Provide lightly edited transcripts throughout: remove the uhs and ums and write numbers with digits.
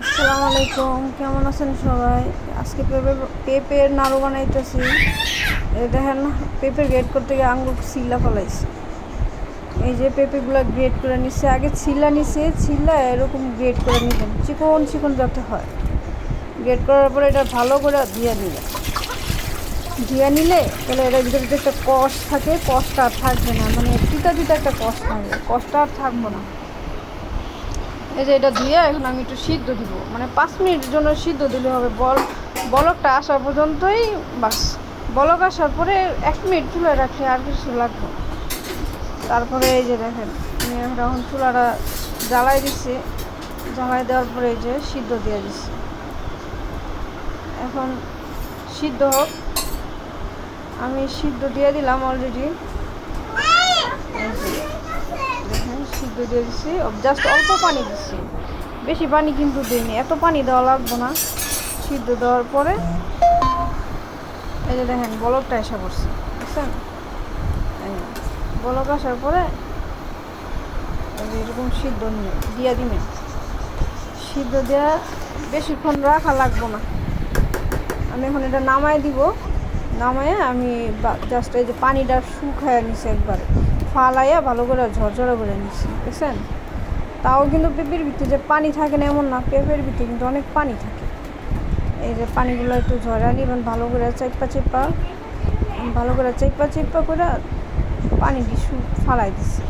আসসালামু আলাইকুম, কেমন আছেন সবাই? আজকে পেঁপের নাড়ু বানাইতেছি। এই দেখেন, পেঁপে গ্রেড করতে গিয়ে আঙ্গুর ছিলা ফলাইছি। এই যে পেঁপেগুলো গ্রেড করে নিচ্ছে, আগে ছিলা নিচ্ছে, ছিলা এরকম গ্রেড করে নিবেন, চিকন চিকন যাতে হয়। গ্রেড করার পরে এটা ভালো করে ধুয়ে নিলে তাহলে এটার ভিতরে যে একটা কষ থাকে, কষটা আর থাকবে না, মানে তিতা তিতা একটা কষ থাকবে, কষটা আর থাকবো না। এই যে এটা দিয়ে এখন আমি একটু সিদ্ধ দিব, মানে 5 মিনিটের জন্য সিদ্ধ দিলে হবে। বলকটা আসা পর্যন্তই বাস। বলক আসার পরে 1 মিনিট চুলায় রাখলে আর কিছু লাগবে। তারপরে এই যে দেখেন, আমি এখন চুলাটা জ্বালাই দিচ্ছি। জ্বালাই দেওয়ার পরে এই যে সিদ্ধ দিয়ে দিচ্ছি। এখন সিদ্ধ হোক, আমি সিদ্ধ দিয়ে দিলাম অলরেডি। দেখেন সিদ্ধ দিয়ে দিচ্ছি, জাস্ট অল্প পানি দিচ্ছি, বেশি পানি কিন্তু দিইনি, এত পানি দেওয়া লাগবে না। সিদ্ধ দেওয়ার পরে এই যে দেখেন বলকটা এসে পড়ছে, বুঝছেন? বলক আসার পরে এরকম সিদ্ধ দিয়ে দিবেন। সিদ্ধ দেওয়া বেশিক্ষণ রাখা লাগবো না। আমি এখন এটা নামাই দিব। নামাইয়া আমি জাস্ট এই যে পানিটা শুকাইয়া নিছি, একবারে ফালাইয়া ভালো করে ঝরঝরে করে নিচ্ছি, বুঝছেন? তাও কিন্তু পেঁপের ভিতরে যে পানি থাকে না এমন না, পেঁপের ভিতরে কিন্তু অনেক পানি থাকে। এই যে পানিগুলো একটু ঝরা নিবেন, ভালো করে ভালো করে চেপা করে পানি দিয়ে ফালাই দিচ্ছি।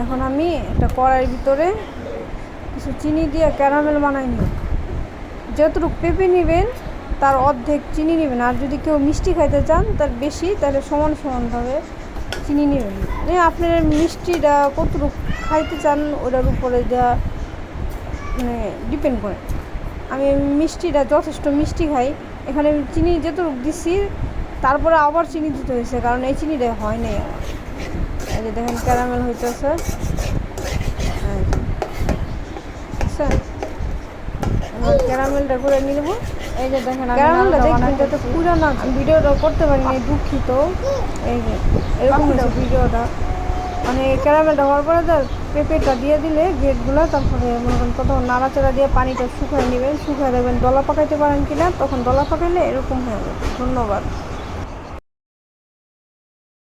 এখন আমি একটা কড়াইয়ের ভিতরে কিছু চিনি দিয়ে ক্যারামেল বানাই নিব। যতটুকু পেঁপে নেবেন তার অর্ধেক চিনি নেবেন, আর যদি কেউ মিষ্টি খাইতে চান তার বেশি, তাহলে সমানভাবে চিনি নেবেন। আপনার মিষ্টিটা কতটুকু খাইতে চান ওটার উপরে দেওয়া মানে ডিপেন্ড করে। আমি মিষ্টিটা যথেষ্ট মিষ্টি খাই, এখানে চিনি যতটুকু দিচ্ছি তারপরে আবার চিনি দিতে হয়েছে, কারণ এই চিনিটা হয় নাই আমার। এই যে দেখেন ক্যারামেল হইতেছে, আচ্ছা এবার ক্যারামেলটা করে নিয়ে নেবো। এই যে দেখেন ক্যারামেলটা দেখবেন যাতে পুরো না, ভিডিওটা করতে পারি না, দুঃখিত। এই যে এরকম ভিডিওটা, মানে ক্যারামেলটা হওয়ার পরে তো পেঁপেটা দিয়ে দিলে গেটগুলো, তারপরে মনে করেন কোথাও নাড়াচাড়া দিয়ে পানিটা শুকায় নেবেন, শুকায় দেবেন। দলা পাকাইতে পারেন কিনা, তখন দলা পাকাইলে এরকম হয়ে যাবে। ধন্যবাদ।